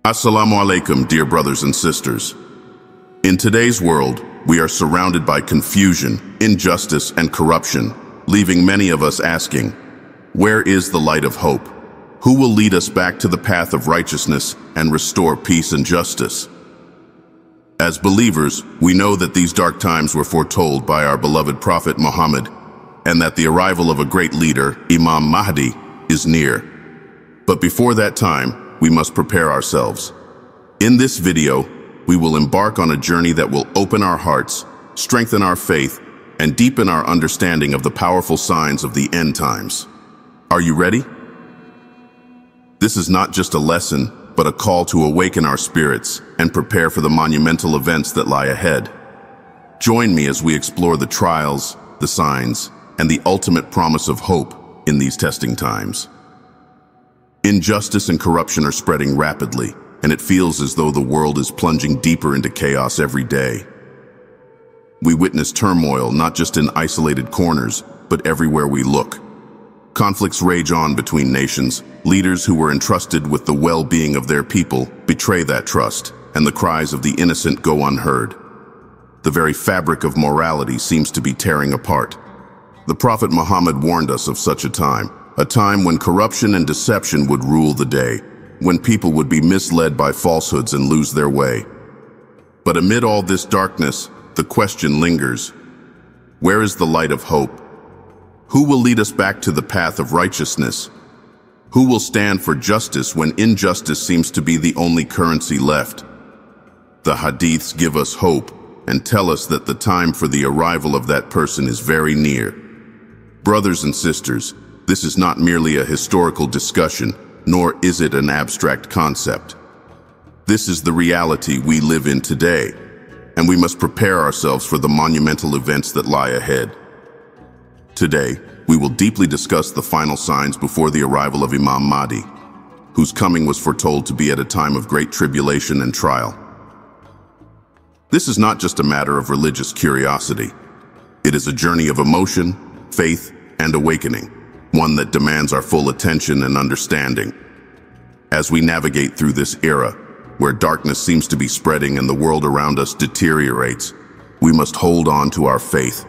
Assalamu alaikum, dear brothers and sisters. In today's world, we are surrounded by confusion, injustice, and corruption, leaving many of us asking, where is the light of hope? Who will lead us back to the path of righteousness and restore peace and justice? As believers, we know that these dark times were foretold by our beloved Prophet Muhammad, and that the arrival of a great leader, Imam Mahdi, is near. But before that time, we must prepare ourselves. In this video, we will embark on a journey that will open our hearts, strengthen our faith, and deepen our understanding of the powerful signs of the end times. Are you ready? This is not just a lesson, but a call to awaken our spirits and prepare for the monumental events that lie ahead. Join me as we explore the trials, the signs, and the ultimate promise of hope in these testing times. Injustice and corruption are spreading rapidly, and it feels as though the world is plunging deeper into chaos every day. We witness turmoil not just in isolated corners, but everywhere we look. Conflicts rage on between nations. Leaders who were entrusted with the well-being of their people betray that trust, and the cries of the innocent go unheard. The very fabric of morality seems to be tearing apart. The Prophet Muhammad warned us of such a time when corruption and deception would rule the day, when people would be misled by falsehoods and lose their way. But amid all this darkness, the question lingers: where is the light of hope? Who will lead us back to the path of righteousness? Who will stand for justice when injustice seems to be the only currency left? The hadiths give us hope and tell us that the time for the arrival of that person is very near. Brothers and sisters, this is not merely a historical discussion, nor is it an abstract concept. This is the reality we live in today, and we must prepare ourselves for the monumental events that lie ahead. Today, we will deeply discuss the final signs before the arrival of Imam Mahdi, whose coming was foretold to be at a time of great tribulation and trial. This is not just a matter of religious curiosity. It is a journey of emotion, faith, and awakening, one that demands our full attention and understanding. As we navigate through this era, where darkness seems to be spreading and the world around us deteriorates, we must hold on to our faith,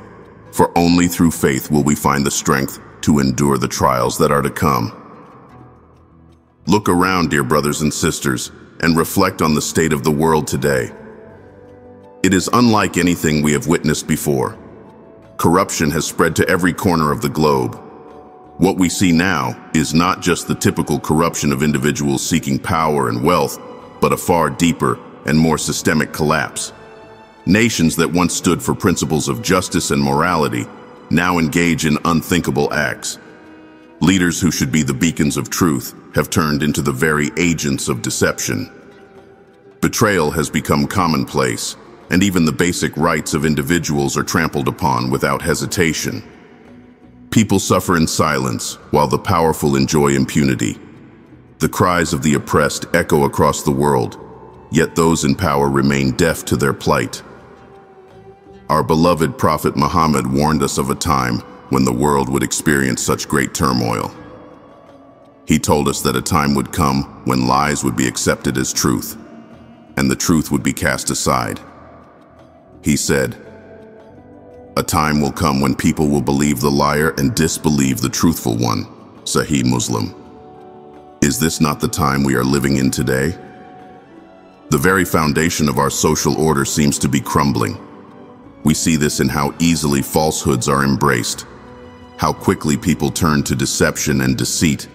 for only through faith will we find the strength to endure the trials that are to come. Look around, dear brothers and sisters, and reflect on the state of the world today. It is unlike anything we have witnessed before. Corruption has spread to every corner of the globe. What we see now is not just the typical corruption of individuals seeking power and wealth, but a far deeper and more systemic collapse. Nations that once stood for principles of justice and morality now engage in unthinkable acts. Leaders who should be the beacons of truth have turned into the very agents of deception. Betrayal has become commonplace, and even the basic rights of individuals are trampled upon without hesitation. People suffer in silence, while the powerful enjoy impunity. The cries of the oppressed echo across the world, yet those in power remain deaf to their plight. Our beloved Prophet Muhammad warned us of a time when the world would experience such great turmoil. He told us that a time would come when lies would be accepted as truth, and the truth would be cast aside. He said, "A time will come when people will believe the liar and disbelieve the truthful one." Sahih Muslim. Is this not the time we are living in today? The very foundation of our social order seems to be crumbling. We see this in how easily falsehoods are embraced, how quickly people turn to deception and deceit,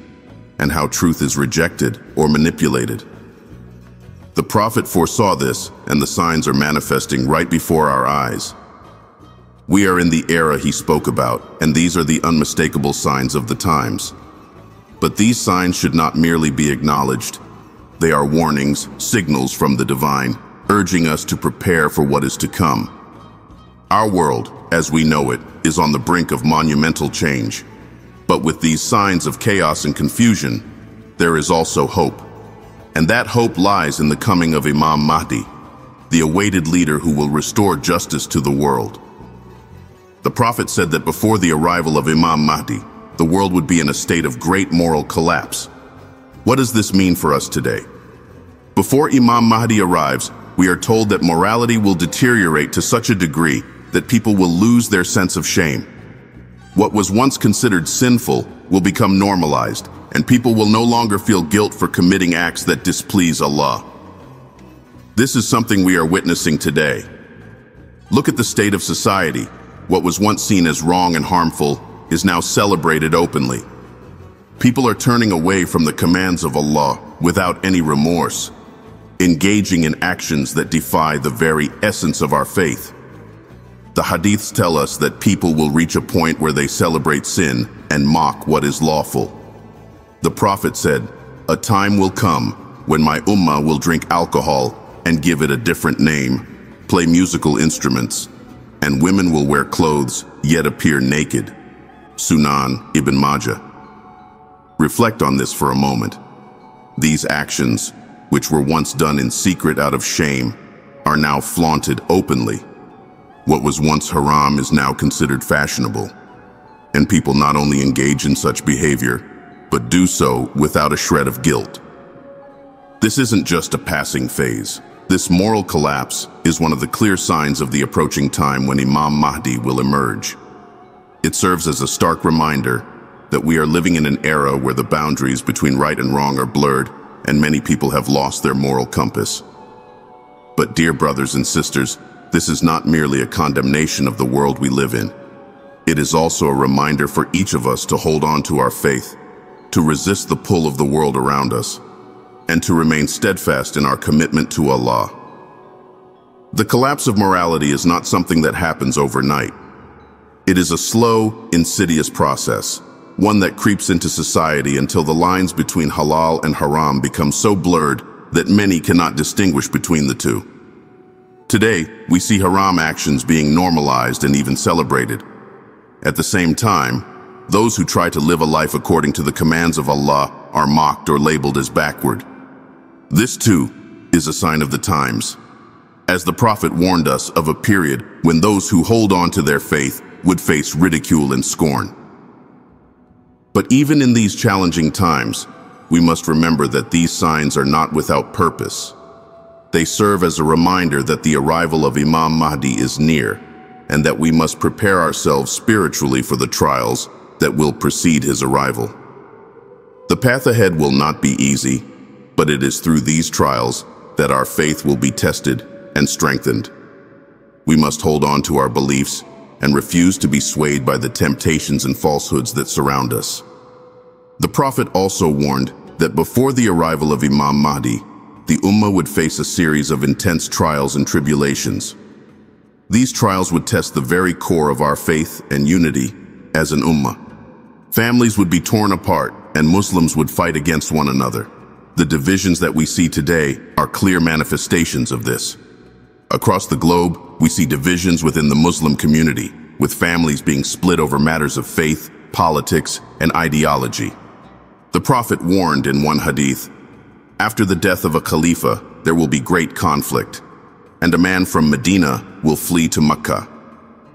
and how truth is rejected or manipulated. The Prophet foresaw this, and the signs are manifesting right before our eyes. We are in the era he spoke about, and these are the unmistakable signs of the times. But these signs should not merely be acknowledged. They are warnings, signals from the divine, urging us to prepare for what is to come. Our world, as we know it, is on the brink of monumental change. But with these signs of chaos and confusion, there is also hope. And that hope lies in the coming of Imam Mahdi, the awaited leader who will restore justice to the world. The Prophet said that before the arrival of Imam Mahdi, the world would be in a state of great moral collapse. What does this mean for us today? Before Imam Mahdi arrives, we are told that morality will deteriorate to such a degree that people will lose their sense of shame. What was once considered sinful will become normalized, and people will no longer feel guilt for committing acts that displease Allah. This is something we are witnessing today. Look at the state of society. What was once seen as wrong and harmful is now celebrated openly. People are turning away from the commands of Allah without any remorse, engaging in actions that defy the very essence of our faith. The hadiths tell us that people will reach a point where they celebrate sin and mock what is lawful. The Prophet said, "A time will come when my ummah will drink alcohol and give it a different name, play musical instruments, and women will wear clothes yet appear naked." Sunan Ibn Majah. Reflect on this for a moment. These actions, which were once done in secret out of shame, are now flaunted openly. What was once haram is now considered fashionable, and people not only engage in such behavior, but do so without a shred of guilt. This isn't just a passing phase. This moral collapse is one of the clear signs of the approaching time when Imam Mahdi will emerge. It serves as a stark reminder that we are living in an era where the boundaries between right and wrong are blurred, and many people have lost their moral compass. But dear brothers and sisters, this is not merely a condemnation of the world we live in. It is also a reminder for each of us to hold on to our faith, to resist the pull of the world around us, and to remain steadfast in our commitment to Allah. The collapse of morality is not something that happens overnight. It is a slow, insidious process, one that creeps into society until the lines between halal and haram become so blurred that many cannot distinguish between the two. Today, we see haram actions being normalized and even celebrated. At the same time, those who try to live a life according to the commands of Allah are mocked or labeled as backward. This too is a sign of the times, as the Prophet warned us of a period when those who hold on to their faith would face ridicule and scorn. But even in these challenging times, we must remember that these signs are not without purpose. They serve as a reminder that the arrival of Imam Mahdi is near, and that we must prepare ourselves spiritually for the trials that will precede his arrival. The path ahead will not be easy, but it is through these trials that our faith will be tested and strengthened. We must hold on to our beliefs and refuse to be swayed by the temptations and falsehoods that surround us. The Prophet also warned that before the arrival of Imam Mahdi, the Ummah would face a series of intense trials and tribulations. These trials would test the very core of our faith and unity as an Ummah. Families would be torn apart and Muslims would fight against one another. The divisions that we see today are clear manifestations of this. Across the globe, we see divisions within the Muslim community, with families being split over matters of faith, politics, and ideology. The Prophet warned in one hadith, "After the death of a Khalifa, there will be great conflict, and a man from Medina will flee to Mecca."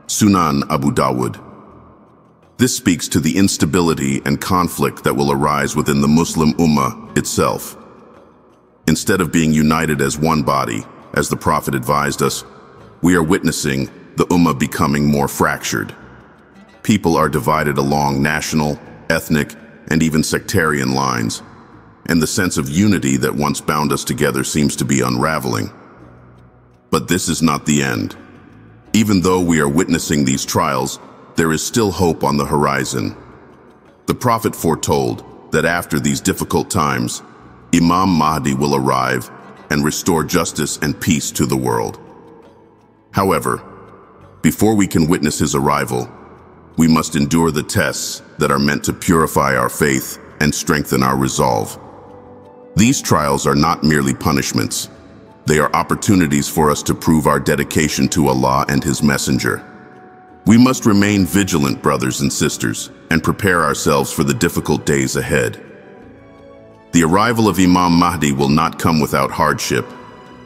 Sunan Abu Dawud. This speaks to the instability and conflict that will arise within the Muslim Ummah itself. Instead of being united as one body, as the Prophet advised us, we are witnessing the Ummah becoming more fractured. People are divided along national, ethnic, and even sectarian lines, and the sense of unity that once bound us together seems to be unraveling. But this is not the end. Even though we are witnessing these trials, there is still hope on the horizon. The Prophet foretold that after these difficult times, Imam Mahdi will arrive and restore justice and peace to the world. However, before we can witness his arrival, we must endure the tests that are meant to purify our faith and strengthen our resolve. These trials are not merely punishments. They are opportunities for us to prove our dedication to Allah and His Messenger. We must remain vigilant, brothers and sisters, and prepare ourselves for the difficult days ahead. The arrival of Imam Mahdi will not come without hardship,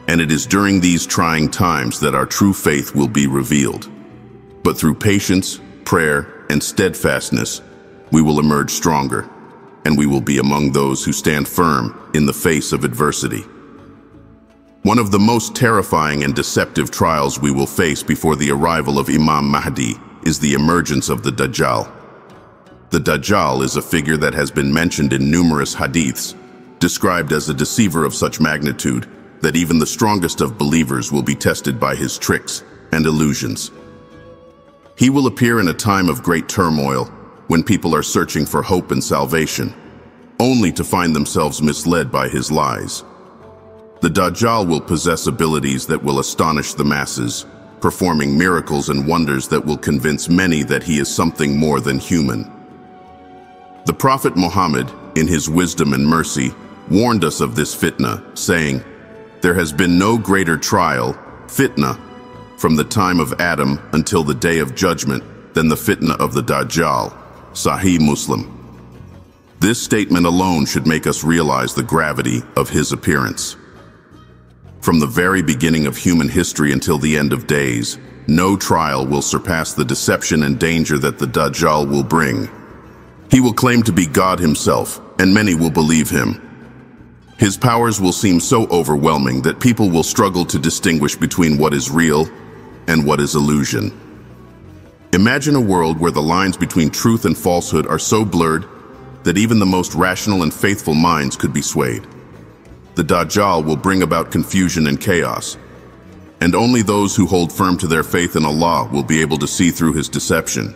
and it is during these trying times that our true faith will be revealed. But through patience, prayer, and steadfastness, we will emerge stronger, and we will be among those who stand firm in the face of adversity. One of the most terrifying and deceptive trials we will face before the arrival of Imam Mahdi is the emergence of the Dajjal. The Dajjal is a figure that has been mentioned in numerous hadiths, described as a deceiver of such magnitude that even the strongest of believers will be tested by his tricks and illusions. He will appear in a time of great turmoil when people are searching for hope and salvation, only to find themselves misled by his lies. The Dajjal will possess abilities that will astonish the masses, performing miracles and wonders that will convince many that he is something more than human. The Prophet Muhammad, in his wisdom and mercy, warned us of this fitna, saying, "There has been no greater trial, fitna, from the time of Adam until the day of judgment than the fitna of the Dajjal." Sahih Muslim. This statement alone should make us realize the gravity of his appearance. From the very beginning of human history until the end of days, no trial will surpass the deception and danger that the Dajjal will bring. He will claim to be God himself, and many will believe him. His powers will seem so overwhelming that people will struggle to distinguish between what is real and what is illusion. Imagine a world where the lines between truth and falsehood are so blurred that even the most rational and faithful minds could be swayed. The Dajjal will bring about confusion and chaos, and only those who hold firm to their faith in Allah will be able to see through his deception.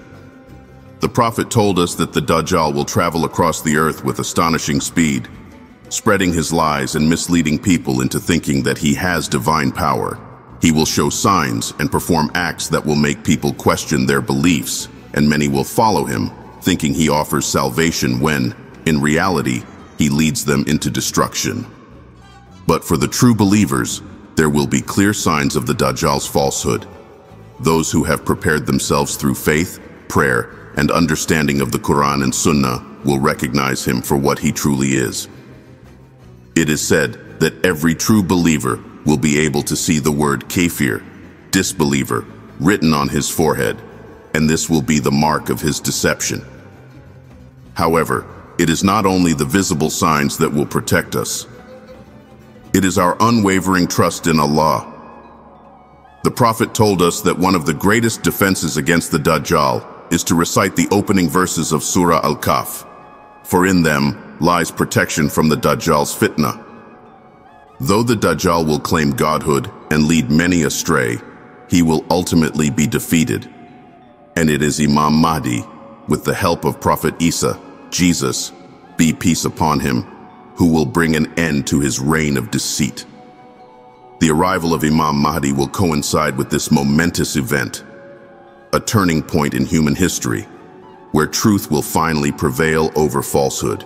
The Prophet told us that the Dajjal will travel across the earth with astonishing speed, spreading his lies and misleading people into thinking that he has divine power. He will show signs and perform acts that will make people question their beliefs, and many will follow him, thinking he offers salvation when, in reality, he leads them into destruction. But for the true believers, there will be clear signs of the Dajjal's falsehood. Those who have prepared themselves through faith, prayer, and understanding of the Quran and Sunnah will recognize him for what he truly is. It is said that every true believer will be able to see the word kafir, disbeliever, written on his forehead, and this will be the mark of his deception. However, it is not only the visible signs that will protect us. It is our unwavering trust in Allah. The Prophet told us that one of the greatest defenses against the Dajjal is to recite the opening verses of Surah Al-Kahf, for in them lies protection from the Dajjal's fitna. Though the Dajjal will claim godhood and lead many astray, he will ultimately be defeated. And it is Imam Mahdi, with the help of Prophet Isa, Jesus, be peace upon him, who will bring an end to his reign of deceit. The arrival of Imam Mahdi will coincide with this momentous event, a turning point in human history, where truth will finally prevail over falsehood.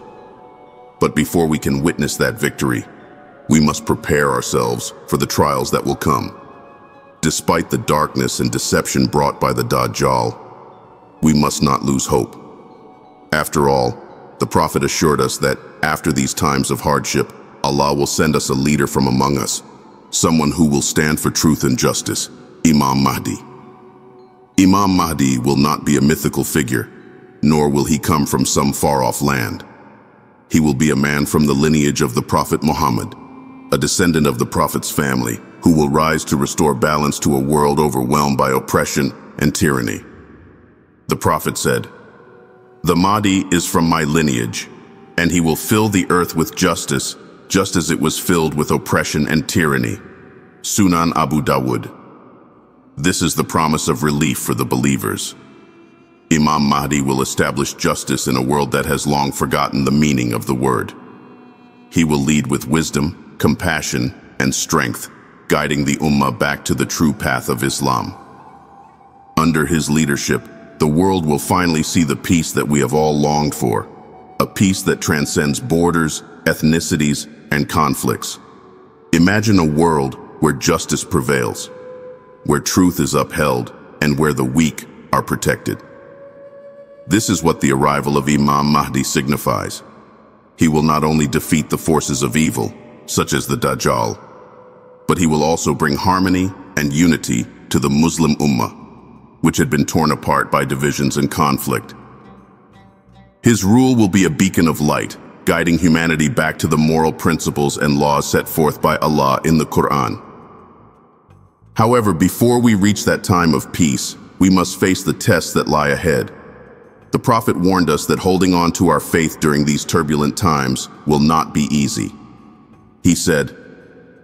But before we can witness that victory, we must prepare ourselves for the trials that will come. Despite the darkness and deception brought by the Dajjal, we must not lose hope. After all, the Prophet assured us that after these times of hardship, Allah will send us a leader from among us, someone who will stand for truth and justice, Imam Mahdi. Imam Mahdi will not be a mythical figure, nor will he come from some far-off land. He will be a man from the lineage of the Prophet Muhammad, a descendant of the Prophet's family, who will rise to restore balance to a world overwhelmed by oppression and tyranny. The Prophet said, "The Mahdi is from my lineage, and he will fill the earth with justice, just as it was filled with oppression and tyranny." Sunan Abu Dawud. This is the promise of relief for the believers. Imam Mahdi will establish justice in a world that has long forgotten the meaning of the word. He will lead with wisdom, compassion, and strength, guiding the Ummah back to the true path of Islam. Under his leadership, the world will finally see the peace that we have all longed for, a peace that transcends borders, ethnicities, and conflicts. Imagine a world where justice prevails, where truth is upheld, and where the weak are protected. This is what the arrival of Imam Mahdi signifies. He will not only defeat the forces of evil, such as the Dajjal, but he will also bring harmony and unity to the Muslim Ummah, which had been torn apart by divisions and conflict. His rule will be a beacon of light, guiding humanity back to the moral principles and laws set forth by Allah in the Quran. However, before we reach that time of peace, we must face the tests that lie ahead. The Prophet warned us that holding on to our faith during these turbulent times will not be easy. He said,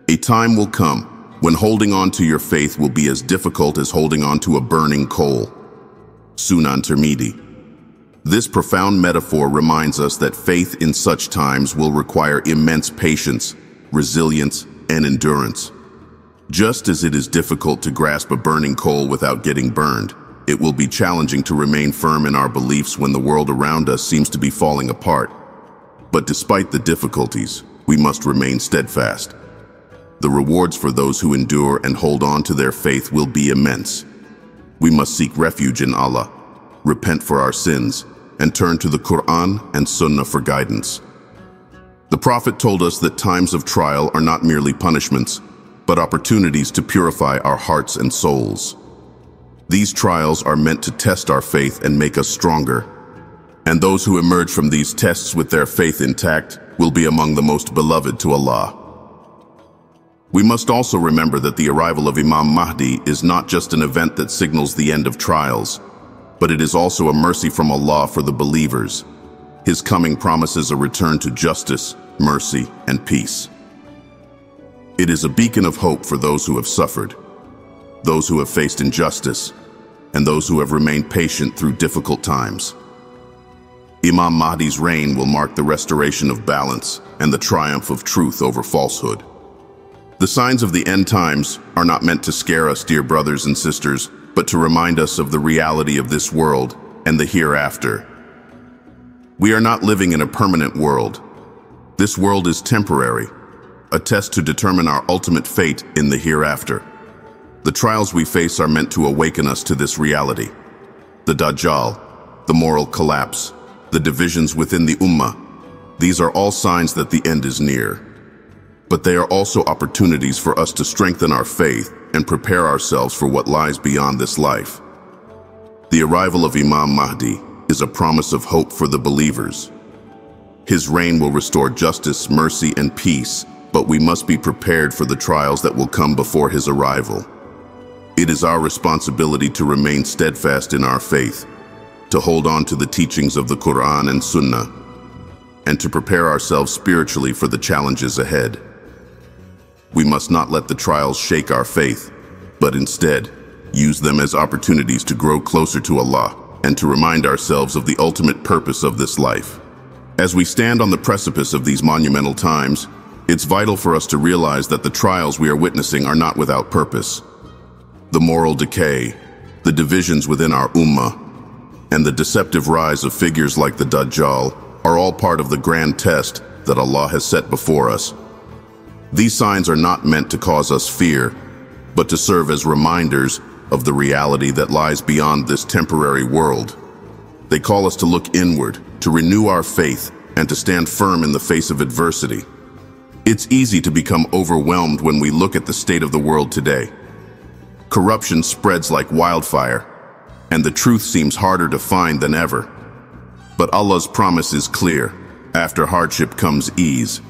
"A time will come when holding on to your faith will be as difficult as holding on to a burning coal." Sunan Tirmidhi. This profound metaphor reminds us that faith in such times will require immense patience, resilience, and endurance. Just as it is difficult to grasp a burning coal without getting burned, it will be challenging to remain firm in our beliefs when the world around us seems to be falling apart. But despite the difficulties, we must remain steadfast. The rewards for those who endure and hold on to their faith will be immense. We must seek refuge in Allah, repent for our sins, and turn to the Quran and Sunnah for guidance. The Prophet told us that times of trial are not merely punishments, but opportunities to purify our hearts and souls. These trials are meant to test our faith and make us stronger. And those who emerge from these tests with their faith intact will be among the most beloved to Allah. We must also remember that the arrival of Imam Mahdi is not just an event that signals the end of trials, but it is also a mercy from Allah for the believers. His coming promises a return to justice, mercy, and peace. It is a beacon of hope for those who have suffered, those who have faced injustice, and those who have remained patient through difficult times. Imam Mahdi's reign will mark the restoration of balance and the triumph of truth over falsehood. The signs of the end times are not meant to scare us, dear brothers and sisters, but to remind us of the reality of this world and the hereafter. We are not living in a permanent world. This world is temporary, a test to determine our ultimate fate in the hereafter. The trials we face are meant to awaken us to this reality. The Dajjal, the moral collapse, the divisions within the Ummah, these are all signs that the end is near. But they are also opportunities for us to strengthen our faith and prepare ourselves for what lies beyond this life. The arrival of Imam Mahdi is a promise of hope for the believers. His reign will restore justice, mercy, and peace, but we must be prepared for the trials that will come before his arrival. It is our responsibility to remain steadfast in our faith, to hold on to the teachings of the Quran and Sunnah, and to prepare ourselves spiritually for the challenges ahead. We must not let the trials shake our faith, but instead use them as opportunities to grow closer to Allah and to remind ourselves of the ultimate purpose of this life. As we stand on the precipice of these monumental times, it's vital for us to realize that the trials we are witnessing are not without purpose. The moral decay, the divisions within our Ummah, and the deceptive rise of figures like the Dajjal are all part of the grand test that Allah has set before us. These signs are not meant to cause us fear, but to serve as reminders of the reality that lies beyond this temporary world. They call us to look inward, to renew our faith, and to stand firm in the face of adversity. It's easy to become overwhelmed when we look at the state of the world today. Corruption spreads like wildfire, and the truth seems harder to find than ever. But Allah's promise is clear: after hardship comes ease.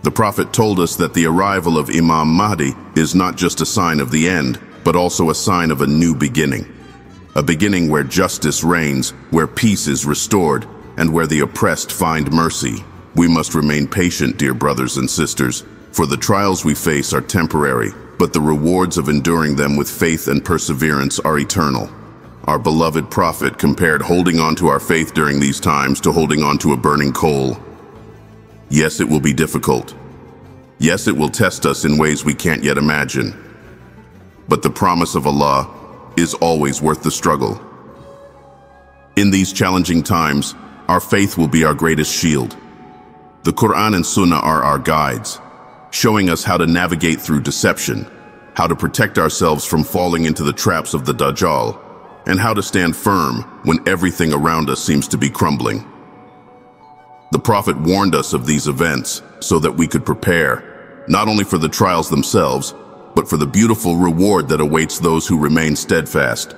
The Prophet told us that the arrival of Imam Mahdi is not just a sign of the end, but also a sign of a new beginning. A beginning where justice reigns, where peace is restored, and where the oppressed find mercy. We must remain patient, dear brothers and sisters, for the trials we face are temporary, but the rewards of enduring them with faith and perseverance are eternal. Our beloved Prophet compared holding on to our faith during these times to holding on to a burning coal. Yes, it will be difficult. Yes, it will test us in ways we can't yet imagine. But the promise of Allah is always worth the struggle. In these challenging times, our faith will be our greatest shield. The Quran and Sunnah are our guides, showing us how to navigate through deception, how to protect ourselves from falling into the traps of the Dajjal, and how to stand firm when everything around us seems to be crumbling. The Prophet warned us of these events so that we could prepare, not only for the trials themselves, but for the beautiful reward that awaits those who remain steadfast.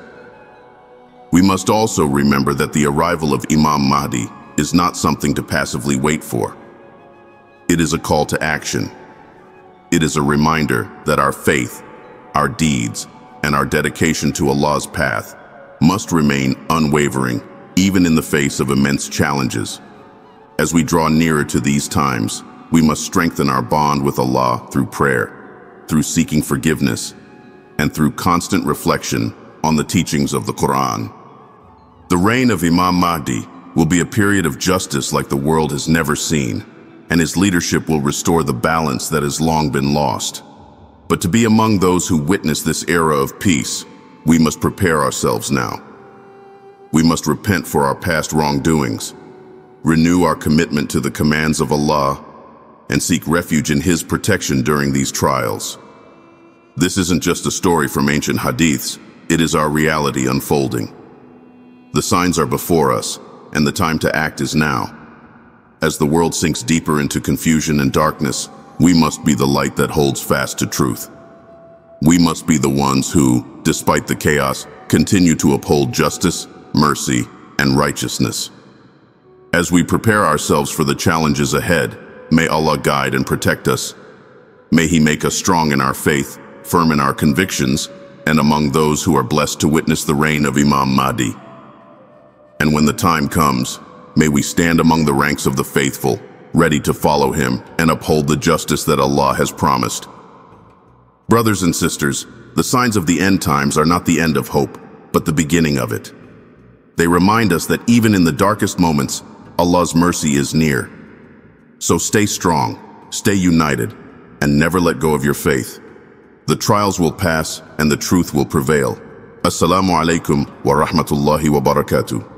We must also remember that the arrival of Imam Mahdi is not something to passively wait for. It is a call to action. It is a reminder that our faith, our deeds, and our dedication to Allah's path must remain unwavering, even in the face of immense challenges. As we draw nearer to these times, we must strengthen our bond with Allah through prayer, through seeking forgiveness, and through constant reflection on the teachings of the Quran. The reign of Imam Mahdi will be a period of justice like the world has never seen, and his leadership will restore the balance that has long been lost. But to be among those who witness this era of peace, we must prepare ourselves now. We must repent for our past wrongdoings, renew our commitment to the commands of Allah, and seek refuge in His protection during these trials. This isn't just a story from ancient hadiths, it is our reality unfolding. The signs are before us, and the time to act is now. As the world sinks deeper into confusion and darkness, we must be the light that holds fast to truth. We must be the ones who, despite the chaos, continue to uphold justice, mercy, and righteousness. As we prepare ourselves for the challenges ahead, may Allah guide and protect us. May He make us strong in our faith, firm in our convictions, and among those who are blessed to witness the reign of Imam Mahdi. And when the time comes, may we stand among the ranks of the faithful, ready to follow him and uphold the justice that Allah has promised. Brothers and sisters, the signs of the end times are not the end of hope, but the beginning of it. They remind us that even in the darkest moments, Allah's mercy is near. So stay strong, stay united, and never let go of your faith. The trials will pass and the truth will prevail. Assalamu alaikum wa rahmatullahi wa barakatuh.